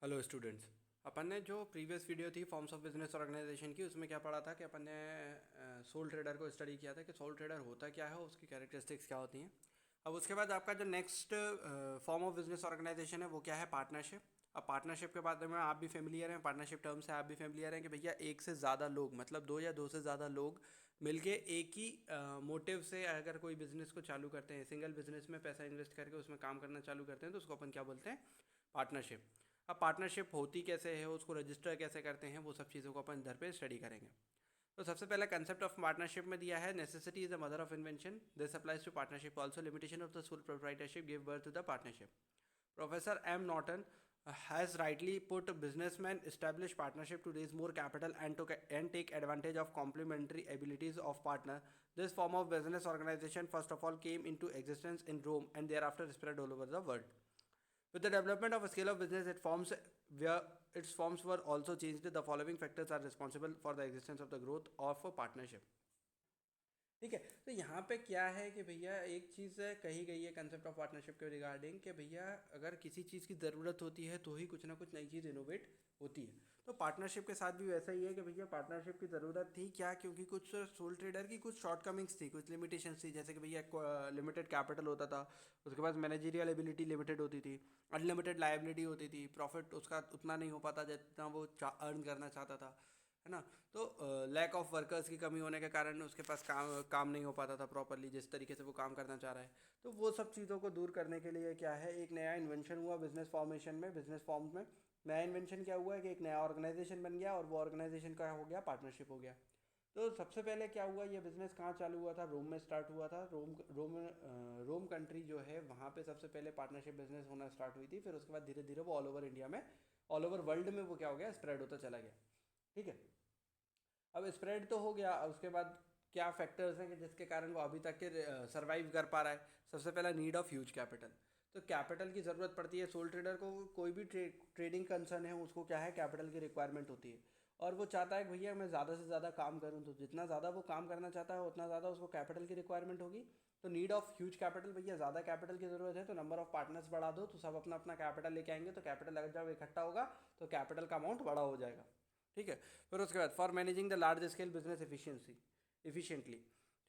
Hello students. अपन ने जो previous video थी फॉर्म्स ऑफ बिजनेस ऑर्गेनाइजेशन की, उसमें क्या पढ़ा था कि अपन ने सोल ट्रेडर को स्टडी किया था कि सोल ट्रेडर होता क्या है, उसकी कैरेक्टरिस्टिक्स क्या होती हैं। अब उसके बाद आपका जो next form of business organisation है वो क्या है, पार्टनरशिप। अब पार्टनरशिप के बारे में आप भी फेमिलियर हैं, पार्टनरशिप टर्म से आप भी फेमिलियर हैं कि भैया एक से ज़्यादा लोग, मतलब दो या दो से ज़्यादा लोग मिलके एक ही मोटिव से अगर कोई बिजनेस को चालू करते हैं, सिंगल बिजनेस में पैसा इन्वेस्ट करके उसमें काम करना चालू करते हैं, तो उसको अपन क्या बोलते हैं, पार्टनरशिप। अब पार्टनरशिप होती कैसे है, उसको रजिस्टर कैसे करते हैं, वो सब चीज़ों को अपन इधर पे स्टडी करेंगे। तो सबसे पहला कंसेप्ट ऑफ पार्टनरशिप में दिया है, necessity is the mother of invention, this applies to partnership also, limitation of the sole proprietorship give birth to the partnership. Professor M. Norton has rightly put businessmen establish partnership to raise more capital and take advantage of complementary abilities of partner. This form of business organization first of all came into existence in Rome and thereafter spread all over the world. With the development of a scale of business, where its forms were also changed. The following factors are responsible for the existence of the growth of a partnership. ठीक है, तो यहाँ पे क्या है कि भैया एक चीज़ कही गई है कंसेप्ट ऑफ पार्टनरशिप के रिगार्डिंग कि भैया अगर किसी चीज़ की ज़रूरत होती है तो ही कुछ ना कुछ नई चीज़ इनोवेट होती है। तो पार्टनरशिप के साथ भी वैसा ही है कि भैया पार्टनरशिप की ज़रूरत थी क्या, क्योंकि कुछ सोल ट्रेडर की कुछ शॉर्टकमिंग्स थी, कुछ लिमिटेशंस थी, जैसे कि भैया लिमिटेड कैपिटल होता था, उसके पास मैनेजरियल एबिलिटी लिमिटेड होती थी, अनलिमिटेड लाइबिलिटी होती थी, प्रॉफिट उसका उतना नहीं हो पाता जितना वो अर्न करना चाहता था, है ना। तो लैक ऑफ वर्कर्स की कमी होने के कारण उसके पास काम नहीं हो पाता था प्रॉपरली जिस तरीके से वो काम करना चाह रहा है। तो वो सब चीज़ों को दूर करने के लिए क्या है, एक नया इन्वेंशन हुआ बिजनेस फॉर्मेशन में, बिजनेस फॉर्म में नया इन्वेंशन क्या हुआ है कि एक नया ऑर्गेनाइजेशन बन गया, और वो ऑर्गेनाइजेशन का हो गया, पार्टनरशिप हो गया। तो सबसे पहले क्या हुआ, ये बिजनेस कहाँ चालू हुआ था, रोम में स्टार्ट हुआ था। रोम कंट्री जो है वहाँ पे सबसे पहले पार्टनरशिप बिजनेस होना स्टार्ट हुई थी, फिर उसके बाद धीरे धीरे वो ऑल ओवर इंडिया में, ऑल ओवर वर्ल्ड में वो क्या हो गया, स्प्रेड होता चला गया। ठीक है, अब स्प्रेड तो हो गया, उसके बाद क्या फैक्टर्स हैं कि जिसके कारण वो अभी तक के सर्वाइव कर पा रहा है। सबसे पहला, नीड ऑफ ह्यूज कैपिटल। तो कैपिटल की ज़रूरत पड़ती है सोल ट्रेडर को, कोई भी ट्रेडिंग कंसर्न है उसको क्या है, कैपिटल की रिक्वायरमेंट होती है। और वो चाहता है कि भैया मैं ज़्यादा से ज़्यादा काम करूँ, तो जितना ज़्यादा वो काम करना चाहता है उतना ज़्यादा उसको कैपिटल की रिक्वायरमेंट होगी। तो नीड ऑफ ह्यूज कैपिटल, भैया ज़्यादा कैपिटल की ज़रूरत है तो नंबर ऑफ पार्टनर्स बढ़ा दो, तो सब अपना अपना कैपिटल लेके आएंगे, तो कैपिटल अगर जब इकट्ठा होगा तो कैपिटल का अमाउंट बड़ा हो जाएगा। ठीक है, फिर उसके बाद for managing the large scale business efficiently.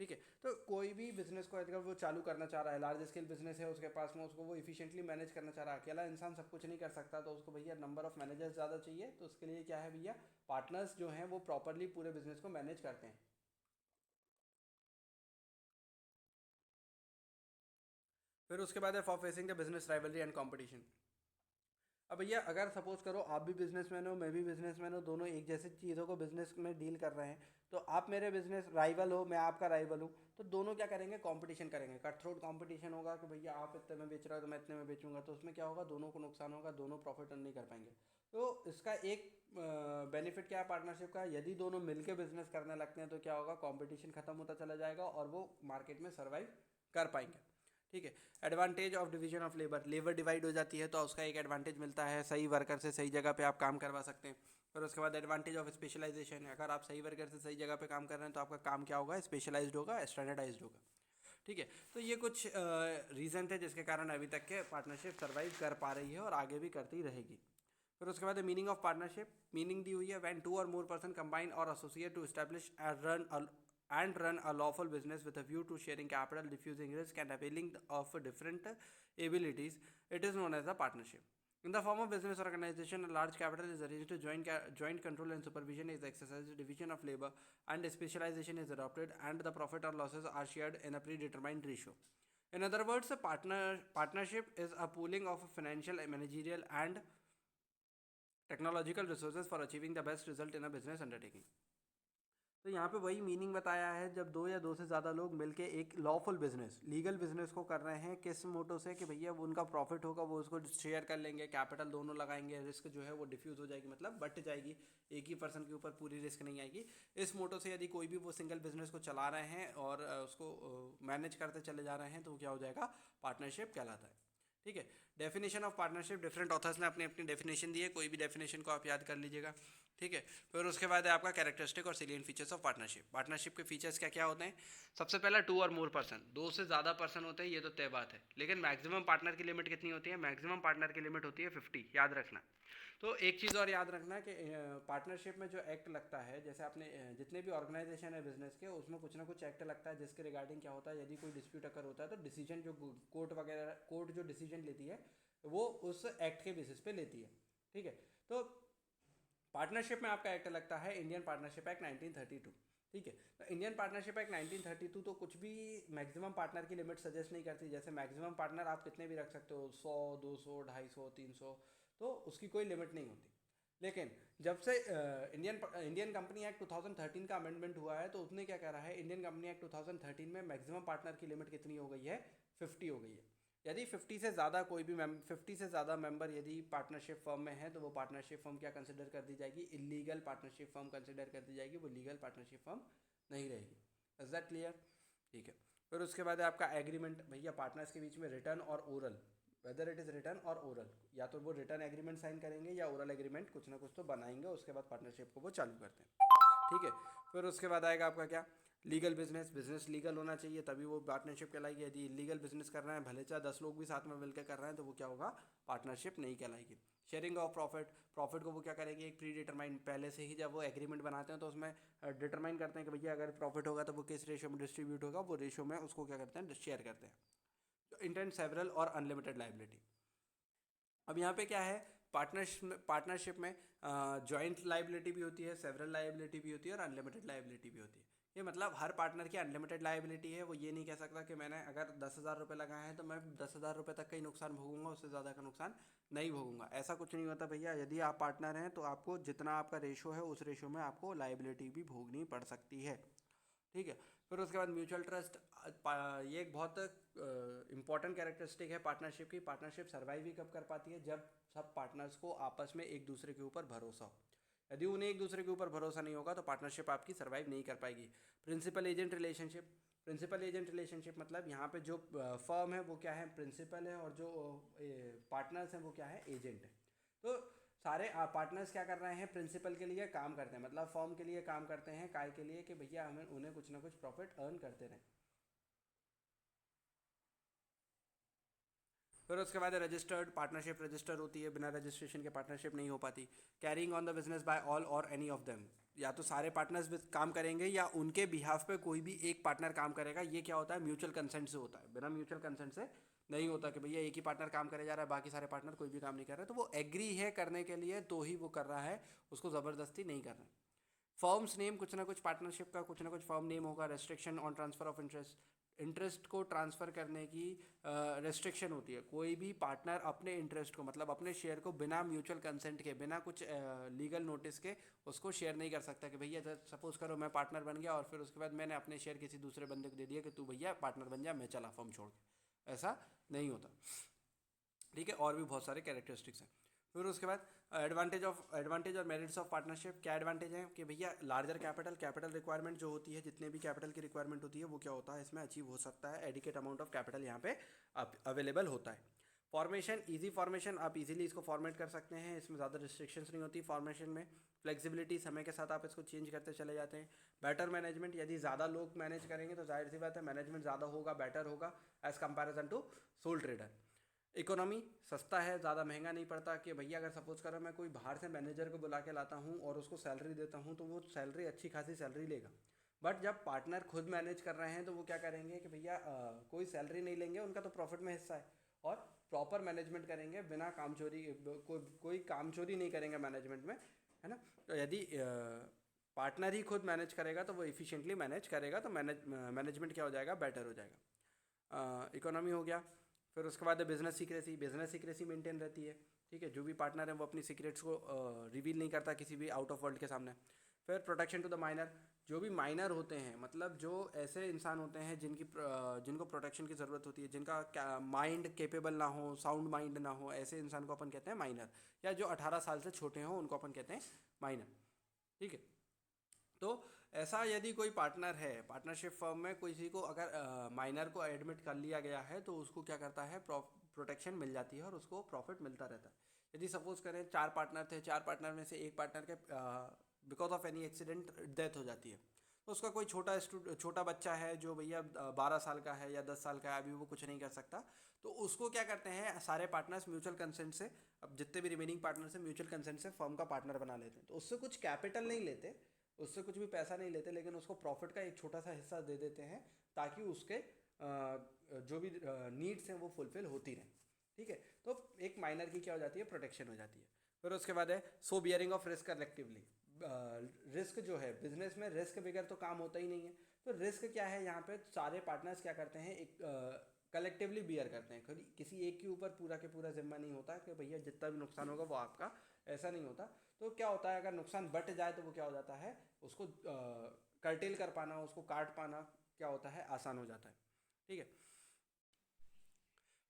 ठीक है, तो कोई भी बिजनेस को अगर वो चालू करना चाह रहा है, लार्ज स्केल बिजनेस है उसके पास में, उसको वो इफिशिएंटली मैनेज करना चाह रहा है, अकेला इंसान सब कुछ नहीं कर सकता, तो उसको भैया नंबर ऑफ मैनेजर्स ज़्यादा चाहिए। तो उसके लिए क्या है भैया, पार्टनर्स जो हैं वो प्रॉपरली पूरे बिजनेस को मैनेज करते हैं। फिर उसके बाद है for facing the business rivalry and competition. अब भैया अगर सपोज करो आप भी बिजनेसमैन हो, मैं भी बिजनेसमैन हो, दोनों एक जैसी चीज़ों को बिजनेस में डील कर रहे हैं, तो आप मेरे बिजनेस राइवल हो, मैं आपका राइवल हूँ, तो दोनों क्या करेंगे, कंपटीशन करेंगे, कट थ्रोट कंपटीशन होगा कि भैया आप इतने में बेच रहे हो तो मैं इतने में बेचूंगा, तो उसमें क्या होगा, दोनों को नुकसान होगा, दोनों प्रॉफिट अर्न नहीं कर पाएंगे। तो इसका एक बेनिफिट क्या है पार्टनरशिप का, यदि दोनों मिलकर बिजनेस करने लगते हैं तो क्या होगा, कॉम्पिटिशन खत्म होता चला जाएगा और वो मार्केट में सर्वाइव कर पाएंगे। ठीक है, advantage of division of labour, labour divide हो जाती है तो उसका एक एडवांटेज मिलता है, सही वर्कर से सही जगह पे आप काम करवा सकते हैं। फिर उसके बाद एडवांटेज ऑफ स्पेशलाइजेशन है, अगर आप सही वर्कर से सही जगह पे काम कर रहे हैं तो आपका काम क्या होगा, स्पेशलाइज्ड होगा, स्टैंडर्डाइज्ड होगा। ठीक है, तो ये कुछ रीज़न थे जिसके कारण अभी तक के पार्टनरशिप सर्वाइव कर पा रही है और आगे भी करती रहेगी। फिर उसके बाद मीनिंग ऑफ पार्टनरशिप, मीनिंग दी हुई है, व्हेन टू और मोर पर्सन कंबाइन और associate to establish and run a lawful business with a view to sharing capital, diffusing risk, and availing of different abilities, it is known as a partnership. In the form of business organization, a large capital is arranged to joint control and supervision is exercised, division of labor and specialization is adopted, and the profit or losses are shared in a predetermined ratio. In other words, a partnership is a pooling of financial, managerial, and technological resources for achieving the best result in a business undertaking. तो यहाँ पे वही meaning बताया है, जब दो या दो से ज़्यादा लोग मिलके एक लॉफुल बिजनेस, लीगल बिजनेस को कर रहे हैं, किस मोटो से कि भैया वो उनका प्रॉफिट होगा वो उसको शेयर कर लेंगे, कैपिटल दोनों लगाएंगे, रिस्क जो है वो डिफ्यूज़ हो जाएगी, मतलब बट जाएगी, एक ही पर्सन के ऊपर पूरी रिस्क नहीं आएगी। इस मोटो से यदि कोई भी वो सिंगल बिजनेस को चला रहे हैं और उसको मैनेज करते चले जा रहे हैं तो क्या हो जाएगा, पार्टनरशिप कहलाता है। ठीक है, definition of partnership, different authors ने अपनी अपनी डेफिनेशन दी है, कोई भी डेफिनेशन को आप याद कर लीजिएगा। ठीक है। फिर उसके बाद है आपका कैरेक्टरिस्टिक और salient features of partnership. Partnership के फीचर्स क्या क्या होते हैं? सबसे पहला 2 और मोर पर्सन, 2 से ज़्यादा पर्सन होते हैं, ये तो तय बात है। लेकिन मैक्सिमम पार्टनर की लिमिट कितनी होती है? मैक्सिमम पार्टनर की लिमिट होती है 50, याद रखना। तो एक चीज़ और याद रखना कि पार्टनरशिप में जो एक्ट लगता है, जैसे आपने जितने भी ऑर्गेनाइजेशन है बिजनेस के, उसमें कुछ ना कुछ एक्ट लगता है जिसके रिगार्डिंग क्या होता है, यदि कोई डिस्प्यूट अगर होता है तो डिसीजन जो कोर्ट वगैरह, कोर्ट जो डिसीजन लेती है वो उस एक्ट के बेसिस पे लेती है। ठीक है। तो पार्टनरशिप में आपका एक्ट लगता है इंडियन पार्टनरशिप एक्ट 1932। ठीक है। तो इंडियन पार्टनरशिप एक्ट 1932 तो कुछ भी मैक्सिमम पार्टनर की लिमिट सजेस्ट नहीं करती। जैसे मैक्सिमम पार्टनर आप कितने भी रख सकते हो, 100, 200, 250, 300, तो उसकी कोई लिमिट नहीं होती। लेकिन जब से इंडियन कंपनी एक्ट 2013 का अमेंडमेंट हुआ है, तो उसने क्या कह रहा है, इंडियन कंपनी एक्ट 2013 में मैक्सिमम पार्टनर की लिमिट कितनी हो गई है? 50 हो गई है। यदि 50 से ज़्यादा कोई भी 50 से ज़्यादा मेंबर यदि पार्टनरशिप फर्म में है, तो वो पार्टनरशिप फर्म क्या कंसिडर कर दी जाएगी? इलीगल पार्टनरशिप फर्म कंसिडर कर दी जाएगी, वो लीगल पार्टनरशिप फर्म नहीं रहेगी। Is that clear? ठीक है। फिर उसके बाद है आपका एग्रीमेंट। भैया पार्टनर्स के बीच में रिटर्न और oral, whether it is return और ओरल, या तो वो रिटर्न एग्रीमेंट साइन करेंगे या ओरल एग्रीमेंट, कुछ ना कुछ तो बनाएंगे, उसके बाद पार्टनरशिप को वो चालू करते हैं। ठीक है। फिर उसके बाद आएगा आपका क्या? Legal business. बिजनेस लीगल होना चाहिए तभी वो पार्टनरशिप कहलाएगी। यदि इलीगल बिजनेस कर रहे हैं, भले चाहे 10 लोग भी साथ में मिलकर कर रहे हैं, तो वो क्या होगा? पार्टनरशिप नहीं कहलाएगी। Sharing of profit. प्रॉफिट को वो क्या करेंगे? एक प्री डिटरमाइन, पहले से ही जब वो एग्रीमेंट बनाते हैं तो उसमें डिटरमाइन करते हैं कि भैया अगर प्रॉफिट होगा तो वो किस रेशो में डिस्ट्रीब्यूट होगा, वो रेशो में उसको क्या करते हैं? शेयर करते हैं। तो इंटेंट, सेवरल और अनलिमिटेड लाइबिलिटी। अब यहाँ पे क्या है? पार्टनरशिप में जॉइंट लाइबिलिटी भी होती है, सेवरल लाइबिलिटी भी होती है और अनलिमिटेड लाइबिलिटी भी होती है। ये मतलब हर पार्टनर की अनलिमिटेड लाइबिलिटी है। वो ये नहीं कह सकता कि मैंने अगर 10,000 रुपये लगाए हैं तो मैं 10,000 रुपये तक का ही नुकसान भोगूंगा, उससे ज़्यादा का नुकसान नहीं भोगूंगा। ऐसा कुछ नहीं होता भैया। यदि आप पार्टनर हैं तो आपको जितना आपका रेशो है उस रेशो में आपको लाइबिलिटी भी भोगनी पड़ सकती है। ठीक है। फिर उसके बाद म्यूचुअल ट्रस्ट। ये एक बहुत इंपॉर्टेंट कैरेक्टरिस्टिक है पार्टनरशिप की। पार्टनरशिप सर्वाइव ही कब कर पाती है? जब सब पार्टनर्स को आपस में एक दूसरे के ऊपर भरोसा हो। यदि उन्हें एक दूसरे के ऊपर भरोसा नहीं होगा तो पार्टनरशिप आपकी सर्वाइव नहीं कर पाएगी। Principal agent relationship. Principal agent relationship मतलब यहाँ पे जो फर्म है वो क्या है? प्रिंसिपल है, और जो पार्टनर्स हैं वो क्या है? एजेंट है। तो सारे पार्टनर्स क्या कर रहे हैं? प्रिंसिपल के लिए काम करते हैं, मतलब फर्म के लिए काम करते हैं। काय के लिए? कि भैया हमें उन्हें कुछ ना कुछ प्रॉफिट अर्न करते रहें। फिर उसके बाद रजिस्टर्ड पार्टनरशिप। रजिस्टर होती है, बिना रजिस्ट्रेशन के पार्टनरशिप नहीं हो पाती। Carrying on the business by all और एनी ऑफ देम। या तो सारे पार्टनर्स काम करेंगे या उनके बिहाफ पे कोई भी एक पार्टनर काम करेगा। ये क्या होता है? म्यूचुअल कंसेंट से होता है। बिना म्यूचुअल कंसेंट से नहीं होता कि भैया एक ही पार्टनर काम करे जा रहा है, बाकी सारे पार्टनर कोई भी काम नहीं कर रहे। तो वो एग्री है करने के लिए तो ही वो कर रहा है, उसको ज़बरदस्ती नहीं कर रहा है। फर्म्स नेम, कुछ ना कुछ पार्टनरशिप का कुछ ना कुछ फर्म नेम होगा। Restriction on transfer of interest. Interest को ट्रांसफ़र करने की रेस्ट्रिक्शन होती है। कोई भी पार्टनर अपने इंटरेस्ट को, मतलब अपने शेयर को बिना म्यूचुअल कंसेंट के, बिना कुछ लीगल नोटिस के उसको शेयर नहीं कर सकता। कि भैया सपोज करो मैं पार्टनर बन गया और फिर उसके बाद मैंने अपने शेयर किसी दूसरे बंदे को दे दिया कि तू भैया पार्टनर बन जा, मैं चला फर्म छोड़ के। ऐसा नहीं होता। ठीक है। और भी बहुत सारे कैरेक्टरिस्टिक्स हैं। फिर उसके बाद एडवांटेज और मेरिट्स ऑफ पार्टनरशिप। क्या एडवांटेज है? कि भैया लार्जर कैपिटल रिक्वायरमेंट जो होती है, जितने भी कैपिटल की रिक्वायरमेंट होती है वो क्या होता है? इसमें अचीव हो सकता है। एडिकेट अमाउंट ऑफ कैपिटल यहाँ पे अवेलेबल होता है। फॉर्मेशन, इजी फॉर्मेशन, आप इजीली इसको फॉर्मेट कर सकते हैं। इसमें ज़्यादा रिस्ट्रिक्शंस नहीं होती फॉर्मेशन में। फ्लेक्सिबिलिटी, समय के साथ आप इसको चेंज करते चले जाते हैं। बेटर मैनेजमेंट, यदि ज़्यादा लोग मैनेज करेंगे तो जाहिर सी बात है मैनेजमेंट ज़्यादा होगा, बेटर होगा as comparison to sole trader. Economy, सस्ता है, ज़्यादा महंगा नहीं पड़ता। कि भैया अगर सपोज करो मैं कोई बाहर से मैनेजर को बुला के लाता हूँ और उसको सैलरी देता हूँ तो वो सैलरी अच्छी खासी सैलरी लेगा। बट जब पार्टनर खुद मैनेज कर रहे हैं तो वो क्या करेंगे कि भैया कोई सैलरी नहीं लेंगे, उनका तो प्रॉफिट में हिस्सा है, और प्रॉपर मैनेजमेंट करेंगे बिना काम चोरी, कोई काम चोरी नहीं करेंगे मैनेजमेंट में, है ना। तो यदि पार्टनर ही खुद मैनेज करेगा तो वो इफ़िशिएंटली मैनेज करेगा, तो मैनेजमेंट क्या हो जाएगा? बेटर हो जाएगा। इकोनॉमी हो गया। फिर उसके बाद बिजनेस सीक्रेसी मेंटेन रहती है। ठीक है। जो भी पार्टनर है वो अपनी सीक्रेट्स को रिवील नहीं करता किसी भी आउट ऑफ वर्ल्ड के सामने। फिर प्रोटेक्शन टू द माइनर। जो भी माइनर होते हैं, मतलब जो ऐसे इंसान होते हैं जिनको प्रोटेक्शन की ज़रूरत होती है, जिनका माइंड केपेबल ना हो, साउंड माइंड ना हो, ऐसे इंसान को अपन कहते हैं माइनर। या जो 18 साल से छोटे हों उनको अपन कहते हैं माइनर। ठीक है। तो ऐसा यदि कोई पार्टनर है पार्टनरशिप फर्म में, किसी को अगर माइनर को एडमिट कर लिया गया है तो उसको क्या करता है? प्रोटेक्शन मिल जाती है और उसको प्रॉफिट मिलता रहता है। यदि सपोज करें 4 पार्टनर थे, 4 पार्टनर में से एक पार्टनर के because of any accident death हो जाती है, तो उसका कोई छोटा बच्चा है जो भैया 12 साल का है या 10 साल का है, अभी वो कुछ नहीं कर सकता, तो उसको क्या करते हैं सारे पार्टनर्स म्यूचुअल कंसेंट से, अब जितने भी रिमेनिंग पार्टनर्स हैं म्यूचुअल कंसेंट से फर्म का पार्टनर बना लेते हैं। तो उससे कुछ कैपिटल नहीं लेते, उससे कुछ भी पैसा नहीं लेते, लेकिन उसको प्रॉफिट का एक छोटा सा हिस्सा दे देते हैं ताकि उसके जो भी नीड्स हैं वो फुलफिल होती रहें। ठीक है, तो एक माइनर की क्या हो जाती है, प्रोटेक्शन हो जाती है। फिर उसके बाद है so bearing of risk collectively. Risk जो है बिजनेस में, रिस्क बगैर तो काम होता ही नहीं है। तो रिस्क क्या है, यहाँ पे सारे पार्टनर्स क्या करते हैं, एक कलेक्टिवली बियर करते हैं, किसी एक के ऊपर पूरा के पूरा जिम्मा नहीं होता कि भैया जितना भी नुकसान होगा वो आपका, ऐसा नहीं होता। तो क्या होता है, अगर नुकसान बढ़ जाए तो वो क्या हो जाता है, उसको कर्टेल कर पाना, उसको काट पाना क्या होता है, आसान हो जाता है। ठीक है,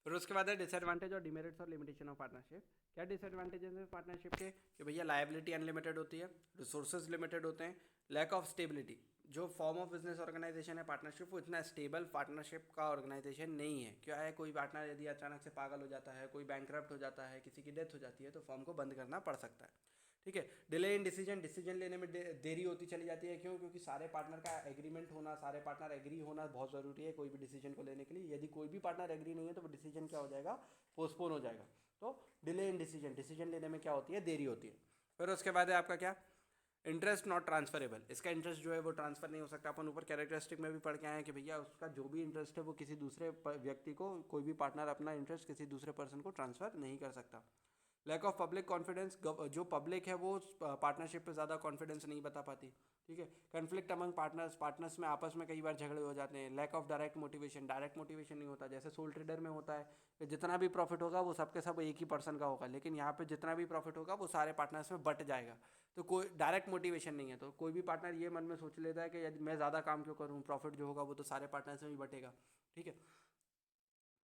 फिर उसके बाद है डिसएडवांटेज और डिमेरिट्स और लिमिटेशन ऑफ पार्टनरशिप। क्या डिसएडवांटेजेस हैं पार्टनरशिप के, कि भैया लायबिलिटी अनलिमिटेड होती है, रिसोर्सेज लिमिटेड होते हैं, लैक ऑफ स्टेबिलिटी। जो फॉर्म ऑफ बिजनेस ऑर्गेनाइजेशन है पार्टनरशिप, वो इतना स्टेबल पार्टनरशिप का ऑर्गेनाइजेशन नहीं है। क्या है, कोई पार्टनर यदि अचानक से पागल हो जाता है, कोई बैंकरप्ट हो जाता है, किसी की डेथ हो जाती है, तो फॉर्म को बंद करना पड़ सकता है। ठीक है, डिले इन डिसीजन लेने में देरी होती चली जाती है। क्यों, क्योंकि सारे पार्टनर का एग्रीमेंट होना, सारे पार्टनर एग्री होना बहुत ज़रूरी है कोई भी डिसीजन को लेने के लिए। यदि कोई भी पार्टनर एग्री नहीं है तो वो डिसीजन क्या हो जाएगा, पोस्टपोन हो जाएगा। तो डिले इन डिसीजन लेने में क्या होती है, देरी होती है। फिर उसके बाद है आपका क्या, इंटरेस्ट नॉट ट्रांसफरेबल। इसका इंटरेस्ट जो है वो ट्रांसफर नहीं हो सकता। अपन ऊपर कैरेक्टरिस्टिक में भी पढ़ के आए हैं कि भैया उसका जो भी इंटरेस्ट है वो किसी दूसरे व्यक्ति को, कोई भी पार्टनर अपना इंटरेस्ट किसी दूसरे पर्सन को ट्रांसफर नहीं कर सकता। लैक ऑफ पब्लिक कॉन्फिडेंस, जो पब्लिक है वो पार्टनरशिप पे ज़्यादा कॉन्फिडेंस नहीं बता पाती। ठीक है, कन्फ्लिक्ट अमंग पार्टनर्स में आपस में कई बार झगड़े हो जाते हैं। लैक ऑफ डायरेक्ट मोटिवेशन नहीं होता, जैसे सोल ट्रेडर में होता है कि जितना भी प्रॉफिट होगा वो सबके सब एक ही पर्सन का होगा, लेकिन यहाँ पे जितना भी प्रॉफिट होगा वो सारे पार्टनर्स में बट जाएगा। तो कोई डायरेक्ट मोटिवेशन नहीं है, तो कोई भी पार्टनर ये मन में सोच लेता है कि यदि मैं ज़्यादा काम क्यों करूँ, प्रॉफिट जो होगा वो तो सारे पार्टनर्स में ही बटेगा। ठीक है,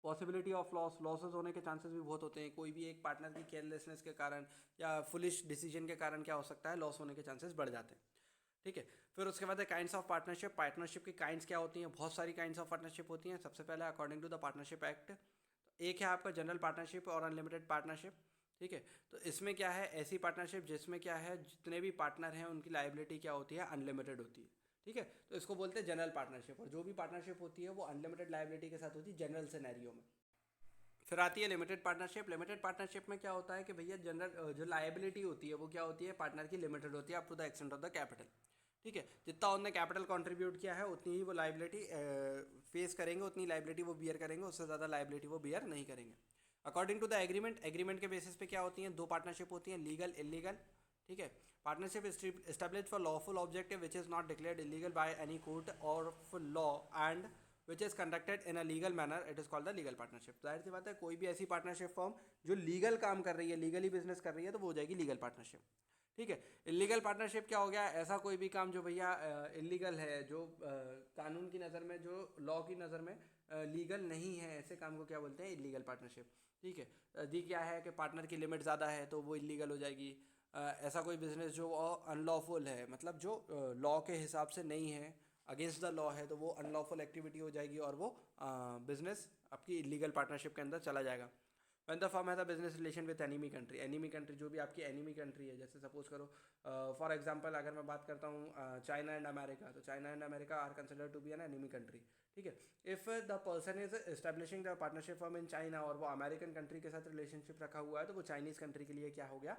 पॉसिबिलिटी ऑफ लॉसेस होने के चांसेस भी बहुत होते हैं। कोई भी एक पार्टनर की केयरलेसनेस के कारण या फुलिश डिसीजन के कारण क्या हो सकता है, लॉस होने के चांसेस बढ़ जाते हैं। ठीक है, फिर उसके बाद है काइंड्स ऑफ पार्टनरशिप। पार्टनरशिप की काइंड्स क्या होती हैं, बहुत सारी काइंड्स ऑफ पार्टनरशिप होती हैं। सबसे पहले according to the partnership act, एक है आपका जनरल पार्टनरशिप और अनलिमिटेड पार्टनरशिप। ठीक है, तो इसमें क्या है, ऐसी पार्टनरशिप जिसमें क्या है, जितने भी पार्टनर हैं उनकी लायबिलिटी क्या होती है, अनलिमिटेड होती है। ठीक है, तो इसको बोलते हैं जनरल पार्टनरशिप। और जो भी पार्टनरशिप होती है वो अनलिमिटेड लायबिलिटी के साथ होती है जनरल सिनेरियो में। फिर आती है लिमिटेड पार्टनरशिप। लिमिटेड पार्टनरशिप में क्या होता है कि भैया जनरल जो लायबिलिटी होती है वो क्या होती है, पार्टनर की लिमिटेड होती है up to the extent of the capital. ठीक है, जितना उन्होंने कैपिटल कंट्रीब्यूट किया है उतनी ही वो लायबिलिटी फेस करेंगे, उतनी लायबिलिटी वो बियर करेंगे, उससे ज़्यादा लायबिलिटी वो बियर नहीं करेंगे। अकॉर्डिंग टू द एग्रीमेंट के बेसिस पे क्या होती हैं, दो पार्टनरशिप होती हैं, लीगल इलीगल। ठीक है, partnership establish for lawful objective which is not declared illegal by any court or law and which is conducted in a legal manner, it is called the legal partnership. जाहिर सी बात है, कोई भी ऐसी partnership form जो legal काम कर रही है, लीगली बिजनेस कर रही है, तो वो हो जाएगी लीगल पार्टनरशिप। ठीक है, इलीगल पार्टनरशिप क्या हो गया, ऐसा कोई भी काम जो भैया इलीगल है, जो कानून की नज़र में, जो लॉ की नज़र में लीगल नहीं है, ऐसे काम को क्या बोलते हैं, इलीगल पार्टनरशिप। ठीक है, यदि क्या है कि पार्टनर की लिमिट ज़्यादा है तो वो इलीगल हो जाएगी। ऐसा कोई बिजनेस जो अनलॉफुल है, मतलब जो लॉ के हिसाब से नहीं है, अगेंस्ट द लॉ है, तो वो अनलॉफुल एक्टिविटी हो जाएगी और वो बिजनेस आपकी इलीगल पार्टनरशिप के अंदर चला जाएगा। When the firm has a business relation with enemy country, जो भी आपकी एनिमी कंट्री है, जैसे सपोज करो फॉर एग्जांपल अगर मैं बात करता हूँ चाइना एंड अमेरिका, तो China and America are considered to be an enemy country. ठीक है, if the person is establishing the partnership firm in China और वो अमेरिकन कंट्री के साथ रिलेशनशिप रखा हुआ है, तो वो चाइनीज़ कंट्री के लिए क्या हो गया,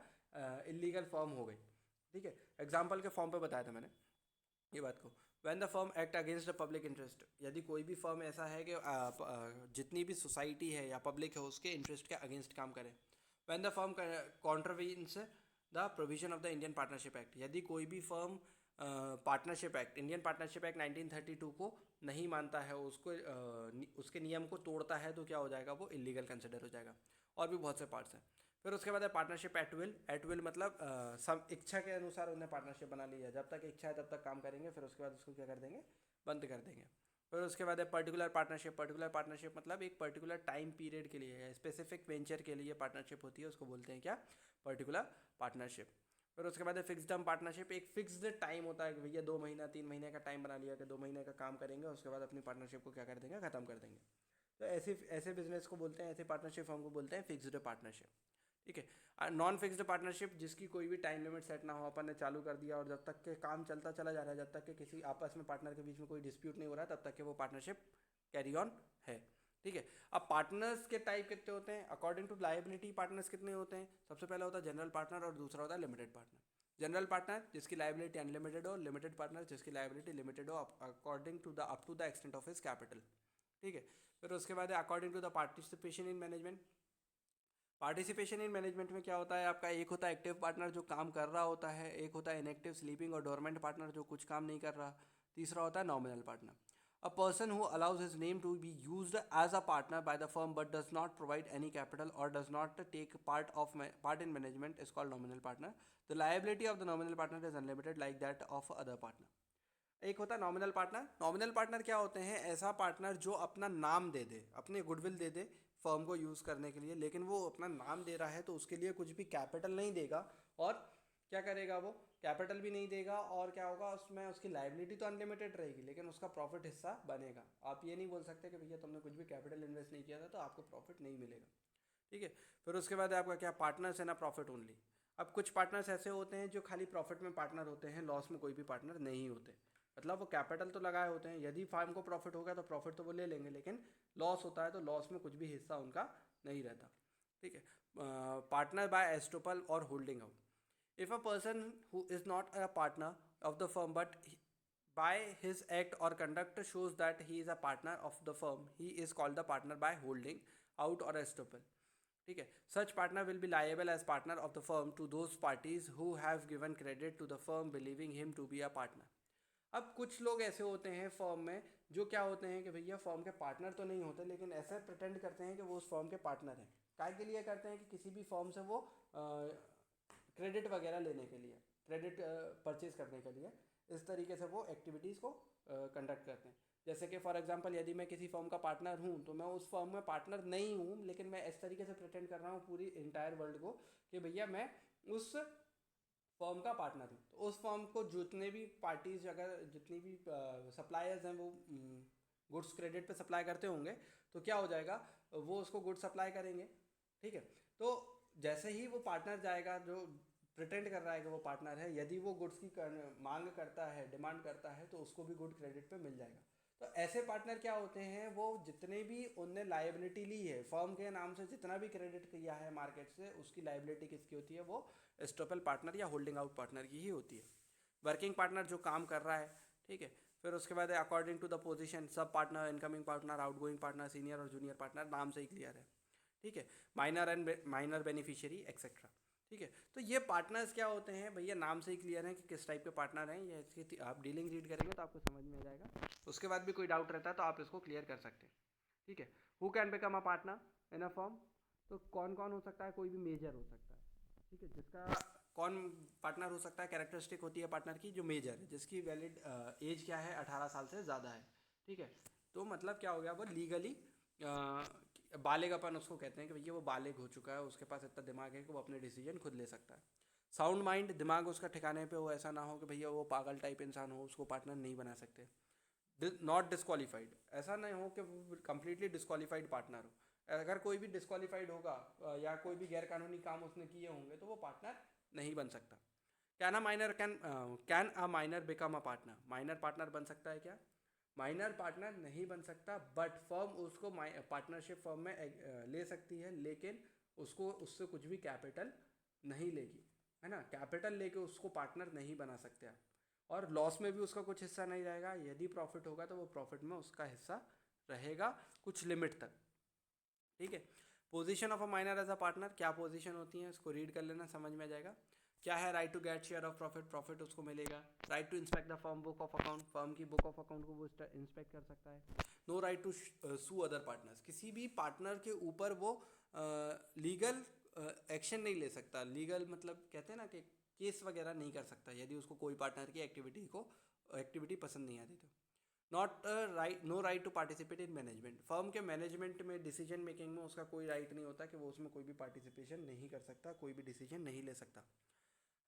इलीगल फर्म हो गई। ठीक है, एग्जाम्पल के फॉर्म पे बताया था मैंने ये बात को। Van the firm act against the public interest, यदि कोई भी फर्म ऐसा है कि जितनी भी सोसाइटी है या पब्लिक है उसके इंटरेस्ट के अगेंस्ट काम करे। When the firm contravenes the provision of the Indian Partnership Act, यदि कोई भी firm partnership act, Indian Partnership Act 1932 को नहीं मानता है, उसको उसके नियम को तोड़ता है, तो क्या हो जाएगा, वो इलीगल कंसिडर हो जाएगा। और भी बहुत से पार्ट्स हैं। फिर उसके बाद है पार्टनरशिप एट विल मतलब सब इच्छा के अनुसार उन्हें पार्टनरशिप बना लिया, जब तक इच्छा है तब तक काम करेंगे, फिर उसके बाद उसको क्या कर देंगे, बंद कर देंगे। फिर उसके बाद है पर्टिकुलर पार्टनरशिप मतलब एक पर्टिकुलर टाइम पीरियड के लिए है, स्पेसिफिक वेंचर के लिए पार्टनरशिप होती है, उसको बोलते हैं क्या, पर्टिकुलर पार्टनरशिप। फिर उसके बाद है फिक्स टर्म पार्टनरशिप, एक फिक्स्ड टाइम होता है कि भैया 2 महीना 3 महीने का टाइम बना लिया कि 2 महीने का काम करेंगे, उसके बाद अपनी पार्टनरशिप को क्या कर देंगे, ख़त्म कर देंगे। तो ऐसे ऐसे बिजनेस को बोलते हैं, ऐसे पार्टनरशिप फॉर्म को बोलते हैं फिक्स्ड पार्टनरशिप। ठीक है। नॉन फिक्स्ड पार्टनरशिप जिसकी कोई भी टाइम लिमिट सेट ना हो, अपन ने चालू कर दिया और जब तक के काम चलता चला जा रहा है, जब तक के किसी आपस में पार्टनर के बीच में कोई डिस्प्यूट नहीं हो रहा है, तब तक के वो पार्टनरशिप कैरी ऑन है। ठीक है। अब पार्टनर्स के टाइप कितने होते हैं अकॉर्डिंग टू लाइबिलिटी? पार्टनर्स कितने होते हैं? सबसे पहला होता है जनरल पार्टनर और दूसरा होता है लिमिटेड पार्टनर। जनरल पार्टनर जिसकी लाइबिलिटी अनलिमिटेड हो, लिमिटेड पार्टनर जिसकी लाइबिलिटी लिमिटेड हो according to the up to the extent of his capital. ठीक है। फिर उसके बाद है according to the participation in management. Participation in management में क्या होता है आपका? एक होता है एक्टिव पार्टनर जो काम कर रहा होता है, एक होता है इनएक्टिव स्लीपिंग और डोरमेंट पार्टनर जो कुछ काम नहीं कर रहा, तीसरा होता है nominal partner. A person who allows his name to be used as a partner by the firm but does not provide any capital or does not take part in management is called nominal partner. The liability of the nominal partner is unlimited like that of other partner. एक होता है nominal partner. Nominal partner क्या होते हैं? ऐसा partner जो अपना नाम दे दे, अपने गुडविल दे दे फर्म को यूज़ करने के लिए, लेकिन वो अपना नाम दे रहा है तो उसके लिए कुछ भी कैपिटल नहीं देगा। और क्या करेगा? वो कैपिटल भी नहीं देगा और क्या होगा उसमें? उसकी लाइबिलिटी तो अनलिमिटेड रहेगी लेकिन उसका प्रॉफिट हिस्सा बनेगा। आप ये नहीं बोल सकते कि भैया तुमने कुछ भी कैपिटल इन्वेस्ट नहीं किया था तो आपको प्रॉफिट नहीं मिलेगा। ठीक है। फिर उसके बाद आपका क्या? पार्टनर्स है ना प्रॉफिट ओनली। अब कुछ पार्टनर्स ऐसे होते हैं जो खाली प्रॉफिट में पार्टनर होते हैं, लॉस में कोई भी पार्टनर नहीं होते। मतलब वो कैपिटल तो लगाए होते हैं, यदि फार्म को प्रॉफिट होगा तो प्रॉफिट तो वो ले लेंगे, लेकिन लॉस होता है तो लॉस में कुछ भी हिस्सा उनका नहीं रहता। ठीक है। पार्टनर बाय एस्टोपल और holding out. If a person who is not a partner of the firm but by his act or conduct shows that he is a partner of the firm, he is called the partner by holding out or estoppel. ठीक है। Such partner will be liable as partner of the firm to those parties who have given credit to the firm believing him to be a partner. अब कुछ लोग ऐसे होते हैं firm में जो क्या होते हैं कि भैया फर्म के पार्टनर तो नहीं होते लेकिन ऐसे प्रिटेंड करते हैं कि वो उस फर्म के पार्टनर हैं। काय के लिए करते हैं? कि किसी भी फर्म से वो क्रेडिट वगैरह लेने के लिए, क्रेडिट परचेज करने के लिए इस तरीके से वो एक्टिविटीज़ को कंडक्ट करते हैं। जैसे कि फॉर एग्जांपल यदि मैं किसी फर्म का पार्टनर हूँ तो मैं उस फर्म में पार्टनर नहीं हूँ, लेकिन मैं इस तरीके से प्रिटेंड कर रहा हूँ पूरी इंटायर वर्ल्ड को कि भैया मैं उस फर्म का पार्टनर हूँ। तो उस फर्म को जितने भी पार्टीज, अगर जितनी भी सप्लायर्स हैं वो गुड्स क्रेडिट पे सप्लाई करते होंगे तो क्या हो जाएगा? वो उसको गुड्स सप्लाई करेंगे। ठीक है। तो जैसे ही वो पार्टनर जाएगा जो प्रिटेंड कर रहा है कि वो पार्टनर है, यदि वो गुड्स की मांग करता है, डिमांड करता है तो उसको भी गुड क्रेडिट पे मिल जाएगा। तो ऐसे पार्टनर क्या होते हैं? वो जितने भी उनने लाइबिलिटी ली है फर्म के नाम से, जितना भी क्रेडिट किया है मार्केट से, उसकी लाइबिलिटी किसकी होती है? वो एस्टोपल पार्टनर या होल्डिंग आउट पार्टनर की ही होती है। वर्किंग पार्टनर जो काम कर रहा है। ठीक है। फिर उसके बाद according to the position, sub partner, incoming partner, outgoing partner, senior और जूनियर पार्टनर, नाम से ही क्लियर है। ठीक है। Minor and minor beneficiary etcetera. ठीक है। तो ये पार्टनर्स क्या होते हैं भैया? नाम से ही क्लियर है कि किस टाइप के पार्टनर हैं। ये इसकी आप डीलिंग रीड करेंगे तो आपको समझ में आ जाएगा। उसके बाद भी कोई डाउट रहता है तो आप इसको क्लियर कर सकते हैं। ठीक है। Who can become a partner in a firm? तो कौन कौन हो सकता है? कोई भी मेजर हो सकता है। ठीक है। जिसका कौन पार्टनर हो सकता है? कैरेक्टरिस्टिक होती है पार्टनर की जो मेजर है, जिसकी वैलिड एज क्या है? 18 साल से ज़्यादा है। ठीक है। तो मतलब क्या हो गया? वो लीगली बालिग अपन उसको कहते हैं कि भैया वो बालिग हो चुका है, उसके पास इतना दिमाग है कि वो अपने डिसीजन खुद ले सकता है। साउंड माइंड, दिमाग उसका ठिकाने पे हो, ऐसा ना हो कि भैया वो पागल टाइप इंसान हो, उसको पार्टनर नहीं बना सकते। नॉट डिस्क्वालीफाइड, ऐसा नहीं हो कि वो कम्प्लीटली डिस्क्वालीफाइड पार्टनर हो। अगर कोई भी डिस्क्वालीफाइड होगा या कोई भी गैरकानूनी काम उसने किए होंगे तो वो पार्टनर नहीं बन सकता। Can a minor become a partner? Minor partner बन सकता है क्या? माइनर पार्टनर नहीं बन सकता, बट फर्म उसको पार्टनरशिप फर्म में ले सकती है, लेकिन उसको उससे कुछ भी कैपिटल नहीं लेगी, है ना। कैपिटल लेके उसको पार्टनर नहीं बना सकते आप। और लॉस में भी उसका कुछ हिस्सा नहीं रहेगा। यदि प्रॉफिट होगा तो वो प्रॉफिट में उसका हिस्सा रहेगा कुछ लिमिट तक। ठीक है। Position of a minor as a partner, क्या पोजीशन होती है इसको रीड कर लेना, समझ में आ जाएगा। क्या है? Right to get share of profit, profit उसको मिलेगा। Right to inspect the firm book of account, firm की बुक ऑफ अकाउंट को वो इंस्पेक्ट कर सकता है। No right to sue other partners, किसी भी पार्टनर के ऊपर वो लीगल एक्शन नहीं ले सकता। लीगल मतलब कहते हैं ना कि केस वगैरह नहीं कर सकता यदि उसको कोई पार्टनर की एक्टिविटी पसंद नहीं आती तो। Not right no right to participate in management, firm के मैनेजमेंट में डिसीजन मेकिंग में उसका कोई राइट नहीं होता कि वो उसमें कोई भी पार्टिसिपेशन नहीं कर सकता, कोई भी डिसीजन नहीं ले सकता।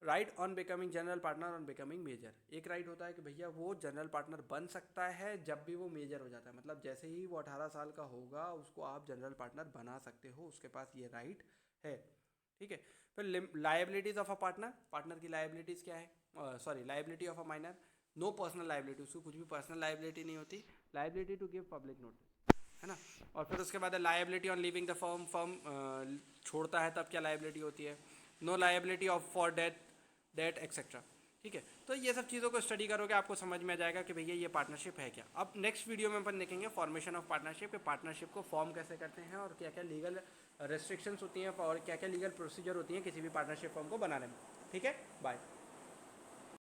Right on becoming general partner on becoming major, एक राइट होता है कि भैया वो जनरल पार्टनर बन सकता है जब भी वो मेजर हो जाता है, मतलब जैसे ही वो 18 साल का होगा उसको आप जनरल पार्टनर बना सकते हो, उसके पास ये राइट है। ठीक है। फिर liabilities of a partner, partner की लाइबिलिटीज़ क्या है, sorry liability of a minor, no personal liability, उसको कुछ भी पर्सनल लाइबिलिटी नहीं होती, liability to give public notice, है ना। और फिर उसके बाद liability on leaving the firm, firm छोड़ता है तब क्या लाइबिलिटी होती है, no liability of for debt etcetera, ठीक है। तो ये सब चीज़ों को स्टडी करोगे आपको समझ में आ जाएगा कि भैया ये पार्टनरशिप है क्या। अब नेक्स्ट वीडियो में अपन देखेंगे फॉर्मेशन ऑफ पार्टनरशिप, के पार्टनरशिप को फॉर्म कैसे करते हैं और क्या क्या लीगल रेस्ट्रिक्शंस होती हैं और क्या क्या लीगल प्रोसीजर होती हैं किसी भी पार्टनरशिप फॉर्म को बनाने में। ठीक है, बाय।